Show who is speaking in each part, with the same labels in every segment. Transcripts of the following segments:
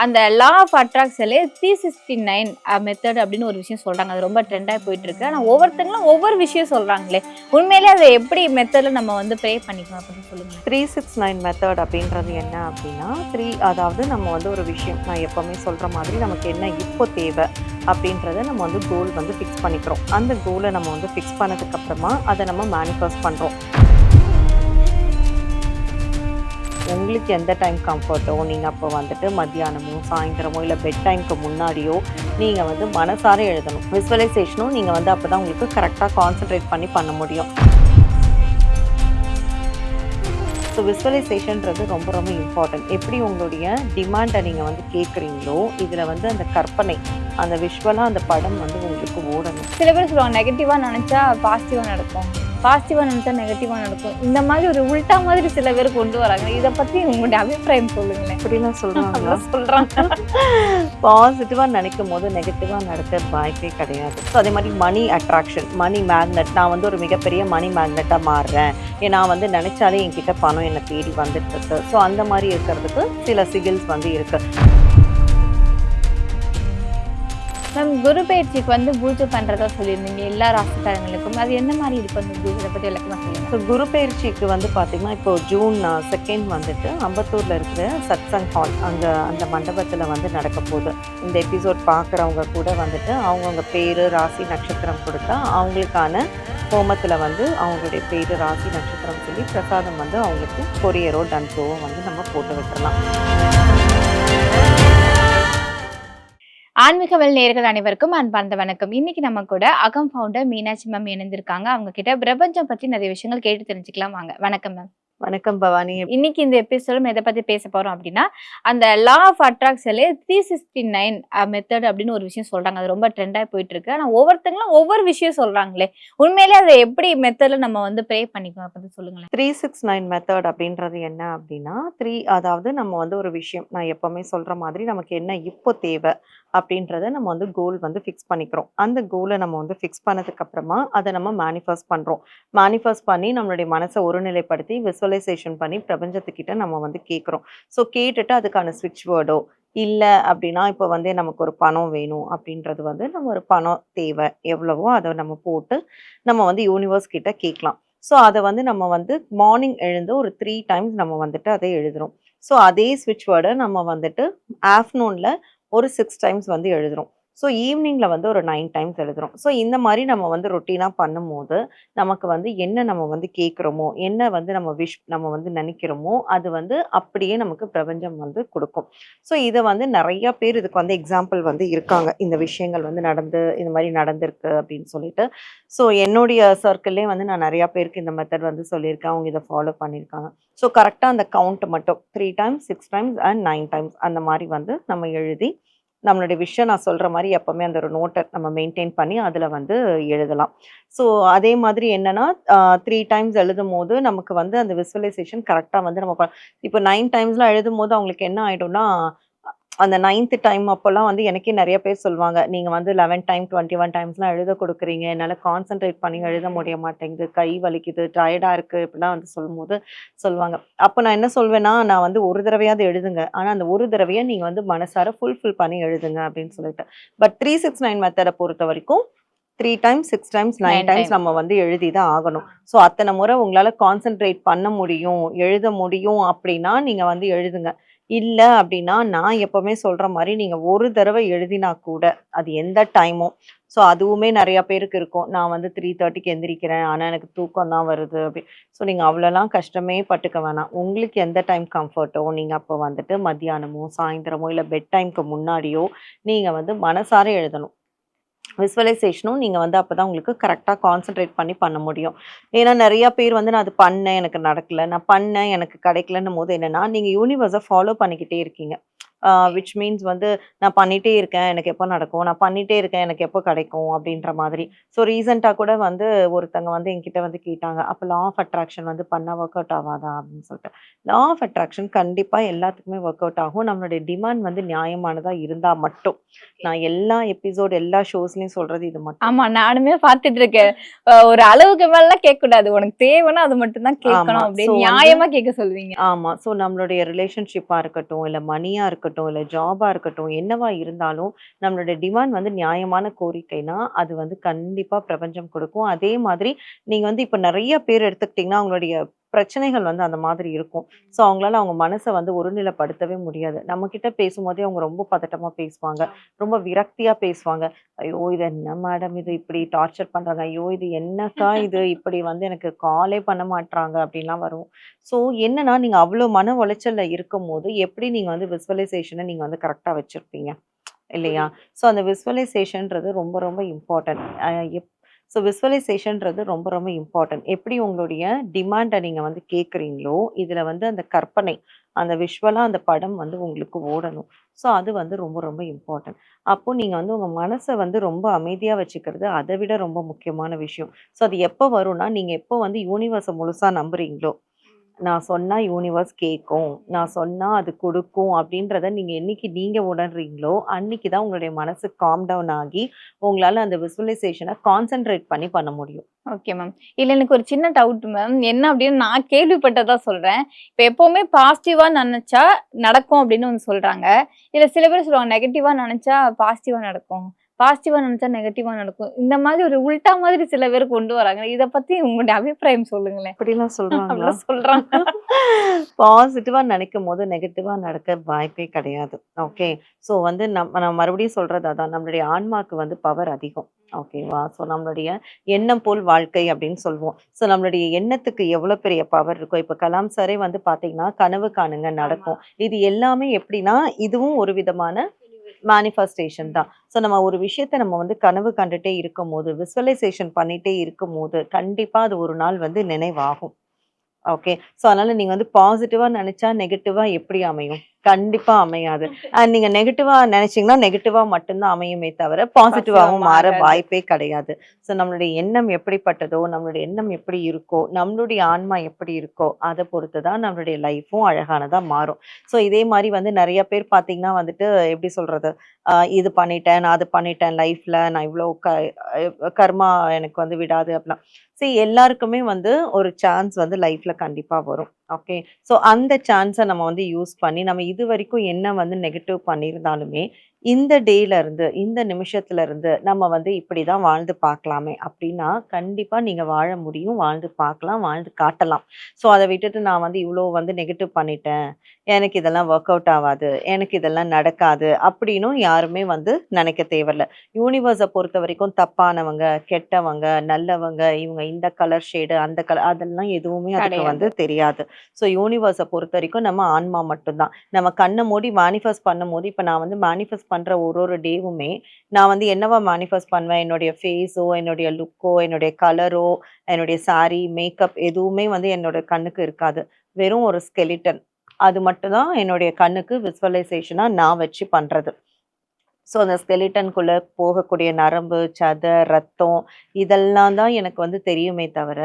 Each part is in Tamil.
Speaker 1: அந்த லா ஆஃப் அட்ராக்ஷன்ல 369 மெத்தட் அப்படின்னு ஒரு விஷயம் சொல்றாங்க. அது ரொம்ப ட்ரெண்டா போயிட்டு இருக்கு. ஆனா ஒவ்வொருத்தங்களும் ஒவ்வொரு விஷயம் சொல்றாங்களே. உண்மையிலேயே அதை எப்படி மெத்தட்ல நம்ம வந்து ப்ரே பண்ணிக்கணும் அப்படின்னு சொல்லுங்க.
Speaker 2: 369 மெத்தட் அப்படின்றது என்ன அப்படின்னா, அதாவது நம்ம வந்து ஒரு விஷயம் நான் எப்பவுமே சொல்ற மாதிரி நமக்கு என்ன இப்போ தேவை அப்படின்றத நம்ம வந்து கோல் வந்து ஃபிக்ஸ் பண்ணிக்கிறோம். அந்த கோலை நம்ம வந்து ஃபிக்ஸ் பண்ணதுக்கு அப்புறமா அதை நம்ம மேனிஃபெஸ்ட் பண்றோம். உங்களுக்கு எந்த டைம் கம்ஃபர்ட்டோ நீங்கள் அப்போ வந்துட்டு மத்தியானமோ சாயந்தரமோ இல்லை பெட் டைமுக்கு முன்னாடியோ நீங்கள் வந்து மனசார எழுதணும். விசுவலைசேஷனும் நீங்கள் வந்து அப்போ தான் உங்களுக்கு கரெக்டாக கான்சென்ட்ரேட் பண்ணி பண்ண முடியும். ஸோ விசுவலைசேஷன்றது ரொம்ப ரொம்ப இம்பார்ட்டன்ட். எப்படி உங்களுடைய டிமாண்டை நீங்கள் வந்து கேட்குறீங்களோ இதில் வந்து அந்த கற்பனை, அந்த விஷுவலாக அந்த படம் வந்து உங்களுக்கு ஓடணும்.
Speaker 1: சில பேர் சொல்லுவாங்க நெகட்டிவா நினைச்சா பாசிட்டிவா நடக்கும், பாசிட்டிவா நினைச்சா நெகட்டிவா நடக்கும். இந்த மாதிரி ஒரு உல்டா மாதிரி சில பேர் கொண்டு வராங்க. இதை பத்தி உங்களுடைய அபிப்பிராயம் சொல்லுங்களேன்.
Speaker 2: அப்படிலாம் சொல்றாங்க.
Speaker 1: சொல்றாங்க
Speaker 2: பாசிட்டிவா நினைக்கும் போது நெகட்டிவா நடக்க வாய்ப்பே கிடையாது. ஸோ அதே மாதிரி மணி அட்ராக்ஷன், மணி மேக்னெட். நான் வந்து ஒரு மிகப்பெரிய மணி மேக்னெட்டாக மாறுறேன், நான் வந்து நினைச்சாலே என்கிட்ட பணம் என்னை தேடி வந்துட்டு இருக்கு. ஸோ அந்த மாதிரி இருக்கிறதுக்கு சில சிகில்ஸ் வந்து இருக்கு.
Speaker 1: மேம், குரு பயிற்சிக்கு வந்து பூஜை பண்றதா சொல்லியிருந்தீங்க எல்லா ராசிக்காரங்களுக்கும். அது என்ன மாதிரி இருக்கும் அந்த பூஜை? இதை பத்தி விளக்கமா சொல்லுங்க.
Speaker 2: ஸோ குரு பயிற்சிக்கு வந்து பார்த்தீங்கன்னா இப்போ ஜூன் 2 வந்துட்டு அம்பத்தூரில் இருக்கிற சத்சங் ஹால் அந்த மண்டபத்தில் வந்து நடக்க போகுது. இந்த எபிசோட் பார்க்குறவங்க கூட வந்துட்டு அவங்கவுங்க பேர் ராசி நட்சத்திரம் கொடுத்தா அவங்களுக்கான ஹோமத்தில் வந்து அவங்களுடைய பேர் ராசி நட்சத்திரம் சொல்லி பிரசாதம் வந்து அவங்களுக்கு கொரியரோ டன்ஸோவோ வந்து நம்ம போட்டு விட்டுறலாம்.
Speaker 1: ஆன்மீகவல் நேயர்கள் அனைவருக்கும் அன்பார்ந்த வணக்கம். இன்னைக்கு நம்ம கூட அகம் ஃபவுண்டர் மீனாட்சி மேம் இணைந்திருக்காங்க. அவங்க கிட்ட பிரபஞ்சம் பத்தி நிறைய விஷயங்கள் கேட்டு தெரிஞ்சுக்கலாம். வாங்க. வணக்கம் மேம்.
Speaker 2: வணக்கம் பவானி.
Speaker 1: இன்னைக்கு இந்த எபிசோடும் எதை பத்தி பேச போறோம் அப்படின்னா, அந்த லா ஆஃப் அட்ராக்ஷன்ல 369 மெத்தட் அப்படின்னு ஒரு விஷயம் சொல்றாங்க. அது ரொம்ப ட்ரெண்டா போயிட்டு இருக்கு. ஆனா ஒவ்வொருத்தங்களும் ஒவ்வொரு விஷயம் சொல்றாங்களே. உண்மையிலேயே அதை எப்படி மெத்தட்ல நம்ம வந்து ப்ரே பண்ணிக்கணும் அப்படி சொல்லுங்களேன்.
Speaker 2: 369 மெத்தட் அப்படின்றது என்ன அப்படின்னா, அதாவது நம்ம வந்து ஒரு விஷயம் நான் எப்பவுமே சொல்ற மாதிரி நமக்கு என்ன இப்போ தேவை அப்படின்றத நம்ம வந்து கோல் வந்து ஃபிக்ஸ் பண்ணிக்கிறோம். அந்த கோலை நம்ம வந்து ஃபிக்ஸ் பண்ணதுக்கு அப்புறமா அதை நம்ம மேனிஃபெஸ்ட் பண்றோம். மேனிஃபெஸ்ட் பண்ணி நம்மளுடைய மனசை ஒருநிலைப்படுத்தி விசுவலைசேஷன் பண்ணி பிரபஞ்சத்துக்கிட்ட நம்ம வந்து கேட்குறோம். ஸோ கேட்டுட்டு அதுக்கான ஸ்விட்ச் வேர்டோ இல்லை அப்படின்னா இப்போ வந்து நமக்கு ஒரு பணம் வேணும் அப்படின்றது வந்து நம்ம ஒரு பணம் தேவை எவ்வளவோ அதை நம்ம போட்டு நம்ம வந்து யூனிவர்ஸ் கிட்ட கேட்கலாம். ஸோ அதை வந்து நம்ம வந்து மார்னிங் எழுந்து ஒரு 3 டைம்ஸ் நம்ம வந்துட்டு அதை எழுதுறோம். ஸோ அதே ஸ்விட்ச் வேர்டை நம்ம வந்துட்டு ஆஃப்டர்நூனில் ஒரு 6 டைம்ஸ் வந்து எழுதுறோம். ஸோ ஈவினிங்கில் வந்து ஒரு 9 டைம்ஸ் எழுதுறோம். ஸோ இந்த மாதிரி நம்ம வந்து ரொட்டீனாக பண்ணும்போது நமக்கு வந்து என்ன நம்ம வந்து கேட்குறோமோ, என்ன வந்து நம்ம வந்து நினைக்கிறோமோ அது வந்து அப்படியே நமக்கு பிரபஞ்சம் வந்து கொடுக்கும். ஸோ இதை வந்து நிறைய பேர் இதுக்கு வந்து எக்ஸாம்பிள் வந்து இருக்காங்க. இந்த விஷயங்கள் வந்து இந்த மாதிரி நடந்திருக்கு அப்படின்னு சொல்லிட்டு. ஸோ என்னுடைய சர்க்கிள்லேயே வந்து நான் நிறையா பேருக்கு இந்த மெத்தட் வந்து சொல்லியிருக்கேன். அவங்க இதை ஃபாலோ பண்ணியிருக்காங்க. ஸோ கரெக்டாக அந்த கவுண்ட் மட்டும் 3 டைம்ஸ் 6 டைம்ஸ் அண்ட் 9 டைம்ஸ் அந்த மாதிரி வந்து நம்ம எழுதி நம்மளுடைய விஷயம் நான் சொல்கிற மாதிரி எப்போவுமே அந்த ஒரு நோட்டை நம்ம மெயின்டைன் பண்ணி அதில் வந்து எழுதலாம். ஸோ அதே மாதிரி என்னென்னா 3 டைம்ஸ் எழுதும் போது நமக்கு வந்து அந்த விசுவலைசேஷன் கரெக்டாக வந்து நம்ம இப்போ 9 டைம்ஸ்லாம் எழுதும் போது அவங்களுக்கு என்ன ஆகிடும்னா அந்த 9th டைம் அப்போல்லாம் வந்து எனக்கே நிறைய பேர் சொல்லுவாங்க, நீங்கள் வந்து 11 டைம் 21 டைம்ஸ்லாம் எழுத கொடுக்குறீங்க, என்னால் கான்சென்ட்ரேட் பண்ணி எழுத முடிய மாட்டேங்குது, கை வலிக்குது, டயர்டாக இருக்குது இப்படிலாம் வந்து சொல்லும்போது சொல்லுவாங்க. அப்போ நான் என்ன சொல்வேன்னா, நான் வந்து ஒரு தடவையாவது எழுதுங்க, ஆனால் அந்த ஒரு தடவையை நீங்கள் வந்து மனசார ஃபுல்ஃபில் பண்ணி எழுதுங்க அப்படின்னு சொல்லிட்டு. பட் 369 மெத்தடை பொறுத்த வரைக்கும் 3 டைம்ஸ் 6 டைம்ஸ் 9 டைம்ஸ் நம்ம வந்து எழுதி தான் ஆகணும். ஸோ அத்தனை முறை உங்களால் கான்சென்ட்ரேட் பண்ண முடியும், எழுத முடியும் அப்படின்னா நீங்கள் வந்து எழுதுங்க. இல்லை அப்படின்னா நான் எப்பவுமே சொல்ற மாதிரி நீங்க ஒரு தடவை எழுதினா கூட அது எந்த டைமோ, ஸோ அதுவுமே நிறைய பேருக்கு இருக்கும். நான் வந்து 3:30க்கு எந்திரிக்கிறேன், ஆனால் எனக்கு தூக்கம் தான் வருது அப்படி. ஸோ நீங்கள் அவ்வளோலாம் கஷ்டமே பட்டுக்க வேணாம். உங்களுக்கு எந்த டைம் கம்ஃபர்ட்டோ நீங்கள் அப்போ வந்துட்டு மத்தியானமோ சாயந்தரமோ இல்லை பெட் டைமுக்கு முன்னாடியோ நீங்கள் வந்து மனசார எழுதணும். விசுவலைசேஷனும் நீங்கள் வந்து அப்போ தான் உங்களுக்கு கரெக்டாக கான்சென்ட்ரேட் பண்ணி பண்ண முடியும். ஏன்னா நிறையா பேர் வந்து நான் அது பண்ணேன் எனக்கு நடக்கலை, நான் பண்ணேன் எனக்கு கிடைக்கலன்னும் போது என்னென்னா நீங்கள் யூனிவர்ஸை ஃபாலோ பண்ணிக்கிட்டே இருக்கீங்க. விச் மீன்ஸ் வந்து நான் பண்ணிகிட்டே இருக்கேன் எனக்கு எப்போ நடக்கும், நான் பண்ணிகிட்டே இருக்கேன் எனக்கு எப்போ கிடைக்கும் அப்படின்ற மாதிரி. ஸோ ரீசெண்டாக கூட வந்து ஒருத்தங்க வந்து என்கிட்ட வந்து கேட்டாங்க, அப்போ லா ஆஃப் அட்ராக்ஷன் வந்து பண்ணால் ஒர்க் அவுட் ஆகாதா அப்படின்னு சொல்லிட்டு. லா ஆஃப் அட்ராக்ஷன் கண்டிப்பாக எல்லாத்துக்குமே ஒர்க் அவுட் ஆகும். நம்மளுடைய டிமாண்ட் வந்து நியாயமானதாக இருந்தால் மட்டும். நான் எல்லா எபிசோட் எல்லா ஷோஸ்லையும் சொல்கிறது இது மட்டும்.
Speaker 1: ஆமா, நானுமே பார்த்துட்டு இருக்கேன். ஒரு அளவுக்கு மேலாம் கேட்க கூடாது, உனக்கு தேவைன்னா அது மட்டும் தான் கேட்கணும் அப்படின்னு நியாயமா கேட்க சொல்லுவீங்க.
Speaker 2: ஆமாம். ஸோ நம்மளுடைய ரிலேஷன்ஷிப்பாக இருக்கட்டும் இல்லை மணியாக இருக்கட்டும் இருக்கட்டும், இல்ல ஜாபா இருக்கட்டும், என்னவா இருந்தாலும் நம்மளுடைய டிமாண்ட் வந்து நியாயமான கோரிக்கைனா, அது வந்து கண்டிப்பா பிரபஞ்சம் குடுக்கும். அதே மாதிரி நீங்க வந்து இப்ப நெறைய பேர் எடுத்துக்கிட்டீங்கன்னா, அவங்களுடைய பிரச்சனைகள் வந்து அந்த மாதிரி இருக்கும். ஸோ, அவங்களால அவங்க மனச வந்து ஒருநிலைப்படுத்தவே முடியாது. நம்மகிட்ட பேசும்போதே அவங்க ரொம்ப பதட்டமா பேசுவாங்க. ரொம்ப விரக்தியா பேசுவாங்க. "ஐயோ! இது என்ன மேடம் இது இப்படி டார்ச்சர் பண்றாங்க. ஐயோ! இது என்னக்கா இது இப்படி வந்து எனக்கு காலே பண்ண மாட்றாங்க." அப்படின்லாம் வரும். ஸோ, என்னன்னா நீங்க அவ்ளோ மன உளைச்சல்ல இருக்கும்போது, எப்படி நீங்க வந்து விசுவலைசேஷன நீங்க வந்து கரெக்ட்டா வச்சிருப்பீங்க? இல்லையா? ஸோ, அந்த விசுவலைசேஷன்றது ரொம்ப ரொம்ப இம்பார்ட்டன்ட். அ எப் ஸோ விசுவலைசேஷன்றது ரொம்ப ரொம்ப இம்பார்ட்டன்ட். எப்படி உங்களுடைய டிமாண்ட நீங்க வந்து கேட்கிறீங்களோ, இதுல வந்து அந்த கற்பனை, அந்த விஷுவலா அந்த படம் வந்து உங்களுக்கு ஓடணும். ஸோ அது வந்து ரொம்ப ரொம்ப இம்பார்ட்டன்ட். அப்போ நீங்க வந்து உங்க மனச வந்து ரொம்ப அமைதியா வச்சுக்கிறது அத விட ரொம்ப முக்கியமான விஷயம். ஸோ அது எப்போ வரும்னா, நீங்க எப்போ வந்து யூனிவர்ஸ முழுசா நம்புறீங்களோ, நான் சொன்னா யூனிவர்ஸ் கேட்கும். நான் சொன்னா அது குடுக்கும் அப்படின்றத நீங்க என்னைக்கு நீங்க உணர்றீங்களோ, அன்னைக்கு தான் உங்களுடைய மனசு காம் டவுன் ஆகி, உங்களால அந்த விசுவலைசேஷன கான்சன்ட்ரேட் பண்ணி பண்ண முடியும்.
Speaker 1: Okay ma'am. இல்ல எனக்கு ஒரு சின்ன டவுட் மேம். என்ன அப்படின்னு நான் கேள்விப்பட்டதா சொல்றேன். இப்ப எப்பவுமே பாசிட்டிவா நெனச்சா நடக்கும் அப்படின்னு வந்து சொல்றாங்க. இல்ல சில பேர் சொல்லுவாங்க நெகட்டிவா நெனச்சா பாசிட்டிவா நடக்கும். பாசிட்டிவா நெனச்சா நெகட்டிவா நடக்கும். இந்த மாதிரி ஒரு உல்டா மாதிரி சில பேர் கொண்டு வராங்க. இத பத்தி உங்களுடைய அபிப்பிராயம் சொல்லுங்களேன்.
Speaker 2: அப்படிலாம் சொல்றாங்களா?
Speaker 1: அப்படிலாம் சொல்றாங்க.
Speaker 2: பாசிட்டிவா நெனைக்கும்போது, நெகட்டிவா நடக்க வாய்ப்பே கிடையாது. ஓகே. ஸோ வந்து நான் மறுபடியும் சொல்றது அதான். நம்மளுடைய ஆன்மாக்கு வந்து பவர் அதிகம். ஓகேவா? ஸோ நம்மளுடைய எண்ணம் போல் வாழ்க்கை அப்படின்னு சொல்வோம். ஸோ நம்மளுடைய எண்ணத்துக்கு எவ்வளோ பெரிய பவர் இருக்கோ, இப்ப கலாம் சாரே வந்து பார்த்தீங்கன்னா, கனவு காணுங்க நடக்கும். இது எல்லாமே எப்படின்னா, இதுவும் ஒரு விதமான மேனிஃபெஸ்டேஷன் தான். ஸோ நம்ம ஒரு விஷயத்த நம்ம வந்து கனவு கண்டுட்டே இருக்கும்போது, விசுவலைசேஷன் பண்ணிட்டே இருக்கும்போது, கண்டிப்பா அது ஒரு நாள் வந்து நினைவாகும். ஓகே. ஸோ அதனால நீங்க வந்து பாசிட்டிவா நெனச்சா, நெகட்டிவா எப்படி அமையும்? கண்டிப்பா அமையாது. நீங்க நெகட்டிவா நெனச்சீங்கன்னா, நெகட்டிவா மட்டும் தான் அமையுமே தவிர,
Speaker 1: பாசிட்டிவா
Speaker 2: பாசிட்டிவாவும் மாற
Speaker 1: மாறாது.
Speaker 2: வாய்ப்பே கிடையாது. ஸோ நம்மளுடைய எண்ணம் எப்படிப்பட்டதோ, நம்மளுடைய எண்ணம் எப்படி இருக்கோ, நம்மளுடைய ஆன்மா எப்படி இருக்கோ, அத பொறுத்து தான் நம்மளுடைய லைஃப்பும் அழகானதா மாறும். ஸோ இதே மாரி வந்து நெறைய பேர் பார்த்தீங்கன்னா வந்துட்டு, எப்படி சொல்றது? இது பண்ணிட்டேன், நான் அது பண்ணிட்டேன் லைஃப்ல, நான் இவ்ளோ கர்மா எனக்கு வந்து விடாது அப்படிலாம். எல்லாருக்குமே வந்து ஒரு சான்ஸ் வந்து லைஃப்ல கண்டிப்பா வரும். ஓகே. ஸோ அந்த சான்ஸ நம்ம வந்து யூஸ் பண்ணி, நம்ம இதுவரைக்கும் என்ன வந்து நெகட்டிவ் பண்ணியிருந்தாலுமே, இந்த டேல இருந்து, இந்த நிமிஷத்துல இருந்து நம்ம வந்து இப்படிதான் வாழ்ந்து பார்க்கலாமே அப்படின்னா, கண்டிப்பா நீங்க வாழ முடியும். வாழ்ந்து பார்க்கலாம், வாழ்ந்து காட்டலாம். ஸோ அத விட்டுட்டு நான் வந்து இவ்ளோ வந்து நெகட்டிவ் பண்ணிட்டேன். எனக்கு இதெல்லாம் வொர்க் அவுட் ஆவாது. எனக்கு இதெல்லாம் நடக்காது. அப்படின்னும் யாருமே வந்து நெனைக்க தேவையில்ல. யூனிவர்ஸ பொறுத்தவரைக்கும் தப்பானவங்க, கெட்டவங்க, நல்லவங்க, இவங்க இந்த கலர் ஷேடு, அந்த கலர் அதெல்லாம் எதுவுமே அதுக்கு
Speaker 1: கிடையாது.
Speaker 2: வந்து தெரியாது. ஸோ யூனிவர்ஸ பொறுத்தவரைக்கும் நம்ம ஆன்மா மட்டும் தான். நம்ம கண்ண மூடி மேனிஃபெஸ்ட் பண்ணும்போது, இப்ப நான் வந்து மேனிஃபெஸ்ட் பண்ற ஒரு ஒரு டேவுமே, நான் வந்து என்னவா மேனிஃபெஸ்ட் பண்ணுவேன், என்னுடைய ஃபேஸோ, என்னுடைய லுக்கோ, என்னுடைய கலரோ, என்னுடைய சாரி, மேக்கப் எதுவுமே வந்து என்னோட கண்ணுக்கு இருக்காது. வெறும் ஒரு ஸ்கெலிட்டன். அது மட்டும் தான் என்னுடைய கண்ணுக்கு விசுவலைசேஷனா நான் வச்சு பண்றது. ஸோ, அந்த ஸ்கெலிட்டன்குள்ள போகக்கூடிய நரம்பு, சதை, ரத்தம் இதெல்லாம் தான் எனக்கு வந்து தெரியுமே தவிர,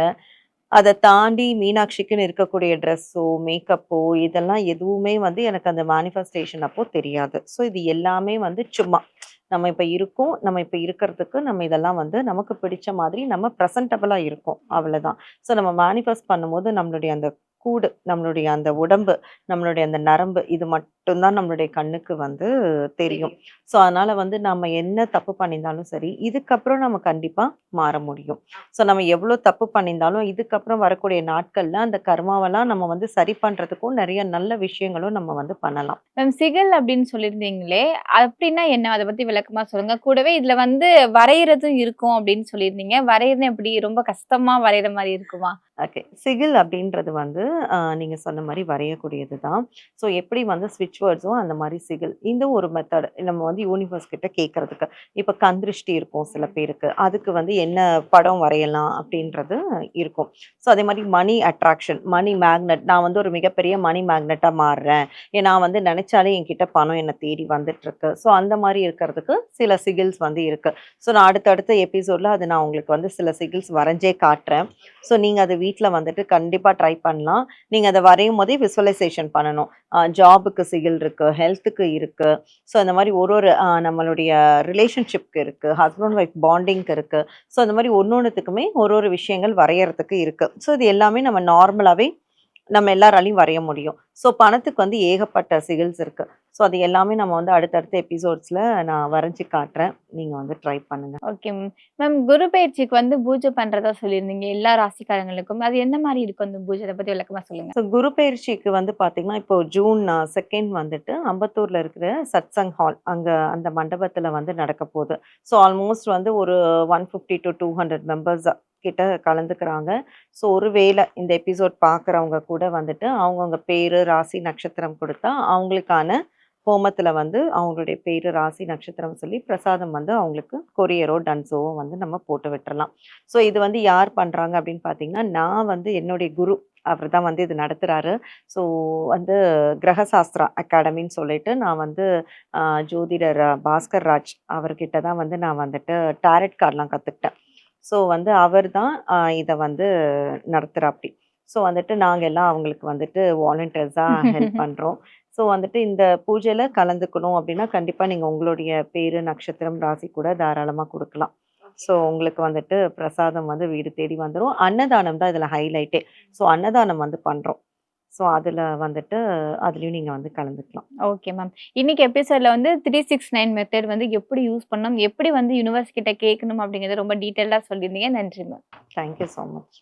Speaker 2: அத தாண்டி மீனாட்சிக்குன்னு இருக்கக்கூடிய ட்ரெஸ்ஸோ, மேக்கப்போ இதெல்லாம் எதுவுமே வந்து எனக்கு அந்த மேனிஃபெஸ்டேஷன் அப்போ தெரியாது. ஸோ, இது எல்லாமே வந்து சும்மா. நம்ம இப்ப இருக்கோம். நம்ம இப்ப இருக்கிறதுக்கு நம்ம இதெல்லாம் வந்து நமக்கு பிடிச்ச மாதிரி நம்ம பிரசன்டபிளா இருக்கோம். அவ்வளதான். ஸோ, நம்ம மேனிஃபெஸ்ட் பண்ணும்போது நம்மளுடைய அந்த கூடு, நம்மளுடைய அந்த உடம்பு, நம்மளுடைய அந்த நரம்பு இது மட்டும் தான் நம்மளுடைய கண்ணுக்கு வந்து தெரியும். ஸோ, அதனால வந்து நம்ம என்ன தப்பு பண்ணியிருந்தாலும் சரி, இதுக்கப்புறம் நம்ம கண்டிப்பா மாற முடியும். ஸோ, நம்ம எவ்ளோ தப்பு பண்ணியிருந்தாலும், இதுக்கப்புறம் வரக்கூடிய நாட்கள்ல அந்த கர்மாவெல்லாம் நம்ம வந்து சரி பண்றதுக்கும் நெறைய நல்ல விஷயங்களும் நம்ம வந்து பண்ணலாம்.
Speaker 1: மேம் சிகில் அப்படின்னு சொல்லியிருந்தீங்களே, அப்படின்னா என்ன? அத பத்தி விளக்கமா சொல்லுங்க. கூடவே இதுல வந்து வரையறதும் இருக்கும் அப்படின்னு சொல்லியிருந்தீங்க. வரையறது எப்படி? ரொம்ப கஷ்டமா வரையற மாரி இருக்குமா?
Speaker 2: ஓகே. சிகில் அப்படின்றது வந்து நீங்க சொன்ன மாரி வரையக்கூடியது தான். ஸோ எப்படி வந்து ஸ்விட்ச் வேர்ட்ஸோ அந்த மாரி சிகில். இந்த ஒரு மெத்தட் நம்ம வந்து யூனிவர்ஸ் கிட்ட கேட்கறதுக்கு. இப்ப கண் திருஷ்டி இருக்கும் சில பேருக்கு. அதுக்கு வந்து என்ன படம் வரையலாம் அப்படின்றது இருக்கும். ஸோ அதே மாரி மணி அட்ராக்ஷன், மணி மேக்னெட் நான் வந்து ஒரு மிகப்பெரிய மணி மேக்னெட்டா மாறுறேன். நான் வந்து நெனச்சாலே என்கிட்ட பணம் என்ன தேடி வந்துட்டுருக்கு. ஸோ அந்த மாரி இருக்கிறதுக்கு சில சிகில்ஸ் வந்து இருக்கு. ஸோ நான் அடுத்தடுத்த எபிசோட்ல அது நான் உங்களுக்கு வந்து சில சிகில்ஸ் வரைஞ்சே காட்டுறேன். ஸோ நீங்க அத வீட்ல வந்துட்டு கண்டிப்பா ட்ரை பண்ணலாம். நீங்க அத வரையும்போதே விசுவலைசேஷன் பண்ணணும். ஜாப்‌க்கு சிகில் இருக்கு, ஹெல்த்‌க்கு இருக்கு. ஸோ அந்த மாரி ஒரு ஒரு நம்மளுடைய ரிலேஷன்ஷிப்‌க்கு இருக்கு, ஹஸ்பண்ட் ஒய்ஃப் பாண்டிங்க்கு இருக்கு. ஸோ அந்த மாரி ஒண்ணொண்ணுத்துக்குமே ஒரு ஒரு விஷயங்கள் வரையறதுக்கு இருக்கு. ஸோ இது எல்லாமே நம்ம நார்மலாவே நம்ம எல்லாராலையும் வரைய முடியும். ஸோ பணத்துக்கு வந்து ஏகப்பட்ட சிகில்ஸ் இருக்கு. ஸோ அது எல்லாமே நம்ம வந்து அடுத்தடுத்த எபிசோட்ஸ்ல நான் வரைஞ்சு காட்டுறேன். நீங்க வந்து ட்ரை பண்ணுங்க.
Speaker 1: Okay ma'am. மேம் குரு பயிற்சிக்கு வந்து பூஜை பண்றதா சொல்லியிருந்தீங்க எல்லா ராசிக்காரங்களுக்கும். அது எந்த மாரி இருக்கும் அந்த பூஜை? அத பத்தி விளக்கமா சொல்லுங்க.
Speaker 2: ஸோ குரு பயிற்சிக்கு வந்து பார்த்தீங்கன்னா, இப்போ ஜூன் 2 வந்துட்டு அம்பத்தூர்ல இருக்கிற சத்சங் ஹால் அங்க அந்த மண்டபத்துல வந்து நடக்க போகுது. ஸோ ஆல்மோஸ்ட் வந்து ஒரு 150 to 200 மெம்பர்ஸ் கிட்ட கலந்துக்கிறாங்க. ஸோ ஒருவேளை இந்த எபிசோட் பார்க்குறவங்க கூட வந்துட்டு அவங்கவங்க பேரு, ராசி, நட்சத்திரம் குடுத்தா, அவங்களுக்கான ஹோமத்துல வந்து அவங்களுடைய பேரு, ராசி, நட்சத்திரம் சொல்லி பிரசாதம் வந்து அவங்களுக்கு கொரியரோ, டன்ஸோவோ வந்து நம்ம போட்டு விட்டுறலாம். ஸோ இது வந்து யார் பண்றாங்க அப்படின்னு பார்த்தீங்கன்னா, நான் வந்து என்னுடைய குரு அவர் தான் வந்து இது நடத்துறாரு. ஸோ வந்து கிரகசாஸ்திரா அகாடமின்னு சொல்லிட்டு நான் வந்து ஜோதிடர் பாஸ்கர் ராஜ் அவர்கிட்ட தான் வந்து நான் வந்துட்டு டாரட் கார்ட்லாம் கத்துக்கிட்டேன். ஸோ வந்து அவர் தான் இத வந்து நடத்துறாப்படி. ஸோ வந்துட்டு நாங்க எல்லாம் அவங்களுக்கு வந்துட்டு வாலண்டியர்ஸா ஹெல்ப் பண்றோம். ஸோ வந்துட்டு இந்த பூஜையில கலந்துக்கணும் அப்படின்னா, கண்டிப்பா நீங்க உங்களுடைய பேரு, நட்சத்திரம், ராசி கூட தாராளமா குடுக்கலாம். ஸோ உங்களுக்கு வந்துட்டு பிரசாதம் வந்து வீடு தேடி வந்துரும். அன்னதானம் தான் இதுல ஹைலைட்டே. ஸோ அன்னதானம் வந்து பண்றோம். ஸோ அதுல வந்துட்டு அதுலயும் நீங்க வந்து கலந்துக்கலாம்.
Speaker 1: Okay ma'am. இன்னைக்கு எபிசோட்ல வந்து 369 மெத்தட் வந்து எப்படி யூஸ் பண்ணணும், எப்படி வந்து யுனிவர்ஸ் கிட்ட கேட்கணும் அப்படிங்கிறத ரொம்ப டீட்டெயில்டா சொல்லியிருந்தீங்க. நன்றி ma'am.
Speaker 2: Thank you so much.